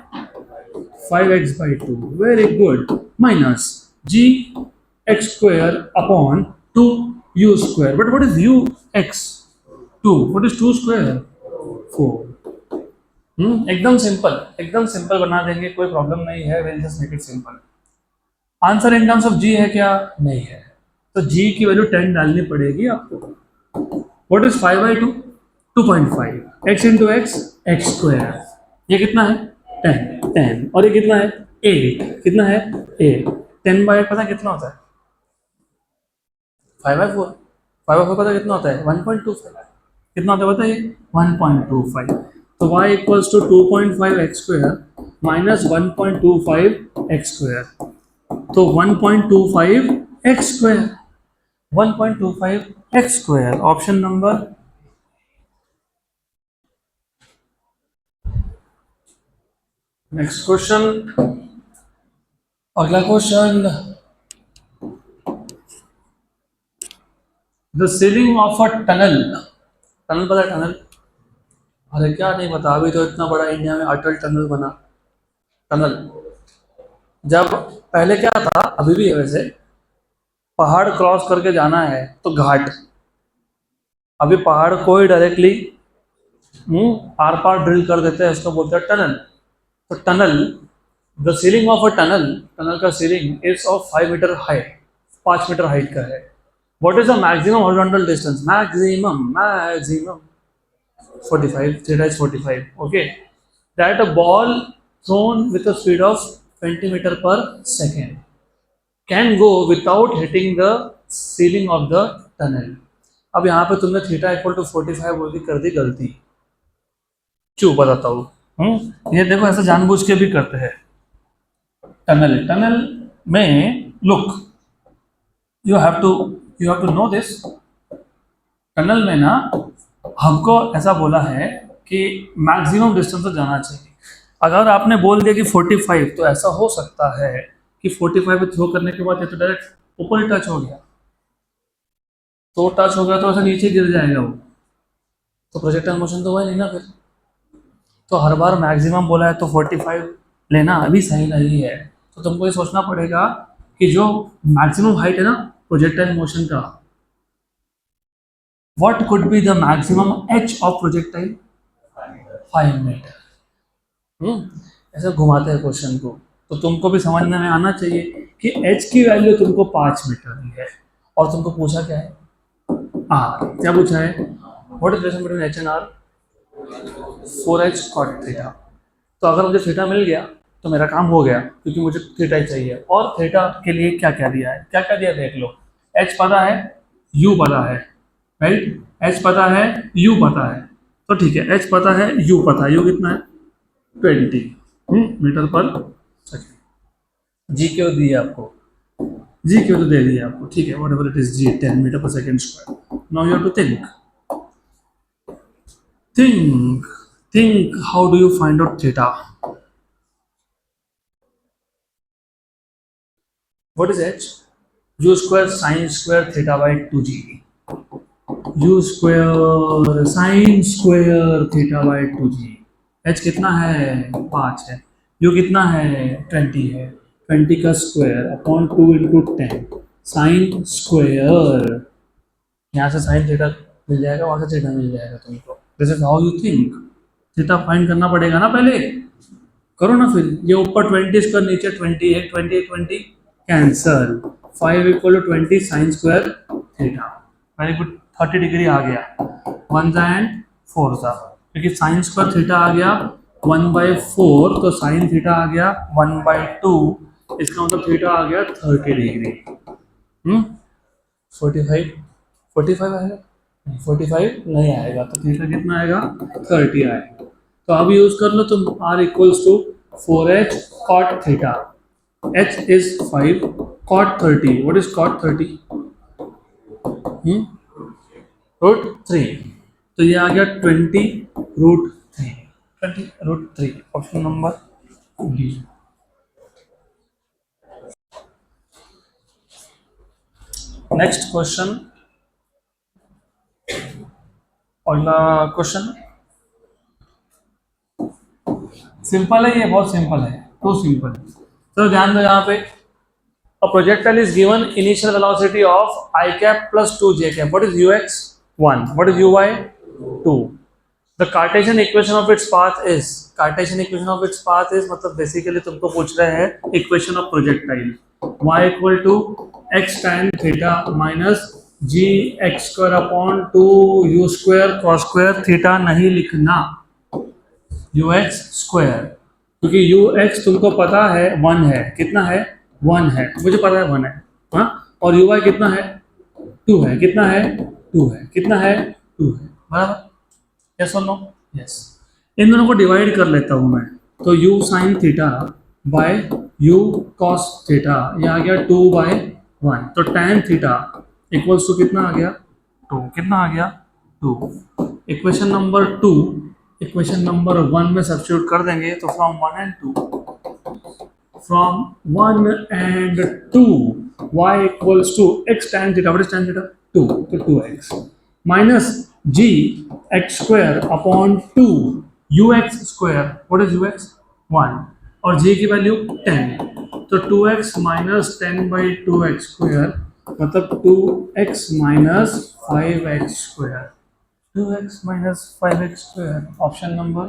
5x by 2. Very good. Minus g x square upon 2u square. But what is u x? 2. What is 2 square? 4. एकदम simple बना देंगे, कोई problem नहीं है। we'll just make it simple. Answer in terms of G है क्या? नहीं है। तो जी की वैल्यू 10 डालनी पड़ेगी आपको। What is 5 by 2? 2.5। X into x, x square. ये कितना है? 10। और ये कितना है? 8। कितना है? 8। 10 बाई 8 पता है कितना होता है? 5 बाई 4। 5 बाई 4 पता है कितना होता है? 1.25। कितना होता है बताइए? 1.25। तो y equals to 2.5 X square minus 1.25 X square. तो 1.25 X square, 1.25 X square. Option number next question. अगला question, the ceiling of a tunnel, tunnel पता है टनल? अरे क्या नहीं पता, अभी तो इतना बड़ा इंडिया में अटल टनल बना। टनल, जब पहले क्या था, अभी भी है वैसे, पहाड़ क्रॉस करके जाना है तो घाट, अभी पहाड़ को ही डायरेक्टली आर पार ड्रिल कर देते हैं, इसको बोलते हैं टनल। तो tunnel, the ceiling of a tunnel, tunnel का ceiling is of 5 meter height, 5 meter height का है। What is the maximum horizontal distance, maximum 45, theta is 45, okay, that a ball thrown with a speed of 20 meter per second can go without hitting the ceiling of the tunnel। अब यहाँ पे तुमने theta equal to 45 बोल के कर दी गलती, क्यों बताता हूँ। ये देखो ऐसा जानबूझ के भी करते हैं। टनल, टनल में look, you have to know this. Tunnel में ना हमको ऐसा बोला है कि मैक्सिमम डिस्टेंस तो जाना चाहिए। अगर आपने बोल दिया कि 45, तो ऐसा हो सकता है कि 45 पे थ्रो करने के बाद ये तो डायरेक्ट ऊपर ही टच हो गया, तो टच हो गया तो ऐसा नीचे गिर जाएगा वो, तो प्रोजेक्टाइल मोशन तो हुआ नहीं ना फिर। तो हर बार मैक्सिमम बोला है तो 45 लेना अभी सही नहीं है। तो तुमको ये सोचना पड़ेगा कि जो मैक्सिमम हाइट है ना प्रोजेक्टाइल मोशन का, what could be the maximum h of projectile, 5 metre. ऐसे घुमाते हैं क्वेश्चन को, तो तुमको भी समझने में आना चाहिए कि h की वैल्यू तुमको 5 मीटर दी है, और तुमको पूछा क्या है, r क्या पूछा है, what is relation between h and r, 4h cot theta. तो अगर मुझे थीटा मिल गया तो मेरा काम हो गया, क्योंकि मुझे थीटा ही चाहिए। और थीटा के लिए क्या क्या दिया है, क्या क्या दिया देख लो, h पता है, u पता है, राइट, h पता है, u पता है, तो ठीक है, h पता है, u पता है, u कितना है 20 मीटर पर सेकेंड। जी क्यों दी है आपको, जी क्यों तो दे दी है आपको, ठीक है, whatever it is, G 10 meter per second square. Now you have to think think how do you find out theta, what is H, U square sine square theta by 2g, U square sine square theta by 2g। H कितना है 5 है, you कितना है 20 है, 20 का square upon 2 × 10 sine square, यहाँ से sine theta मिल जाएगा, वहाँ से थीटा मिल जाएगा तुमको। This is how you think. Theta find करना पड़ेगा ना पहले, करो ना फिर। ये ऊपर 20 स्क्वायर, नीचे 20 है, 20 cancel, 5 equal to 20 sine square theta, very good, 30 degree आ गया, 1 एंड 4 सा, क्योंकि साइन स्क्वायर थीटा आ गया 1/4, तो साइन थीटा आ गया 1/2, इसका मतलब थीटा आ गया 30 डिग्री। 45, 45 आएगा नहीं, 45 नहीं आएगा, तो थीटा कितना आएगा 30 आएगा। तो अब यूज कर लो तुम, r equals to 4h cot theta, h is 5, cot 30, what is cot 30, √3, तो ये आ गया 20 √3, 20 √3, option number D. Next question, अगला क्वेश्चन सिंपल है, ये बहुत सिंपल है, तो सिंपल। तो ध्यान दो यहाँ पे, a projectile is given initial velocity of I cap plus 2j cap, what is ux 1, what is uy 2, the Cartesian equation of its path is, Cartesian equation of its path is मतलब basically तुमको पूछ रहे हैं equation of projectile, y equal to x tan theta minus ji x square upon 2 u square cos square theta नहीं लिखना, u x square, क्योंकि u x तुमको पता है 1 है, कितना है 1 है, मुझे पता है 1 है, हाँ, और यू वाई कितना है 2 है, कितना है 2 है, कितना है 2 है, बराबर, यस और नो, यस। इन दोनों को डिवाइड कर लेता हूँ मैं, तो u sine theta by u cos theta, ये आ गया 2/1, तो tan थीटा इक्वल्स टू कितना आ गया 2, कितना आ गया 2। इक्वेशन नंबर 2 इक्वेशन नंबर 1 में सब्स्टिट्यूट कर देंगे, तो from 1 and 2, from 1 and 2 y equals to x tan theta, what is tan theta 2, तो 2x minus g x square upon 2 ux square. What is ux? 1 और g की value 10, तो 2x minus 10 by 2x square मतलब 2x minus 5x square. 2x minus 5x square, option number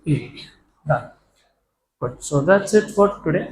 A. Done. Good. So that's it for today.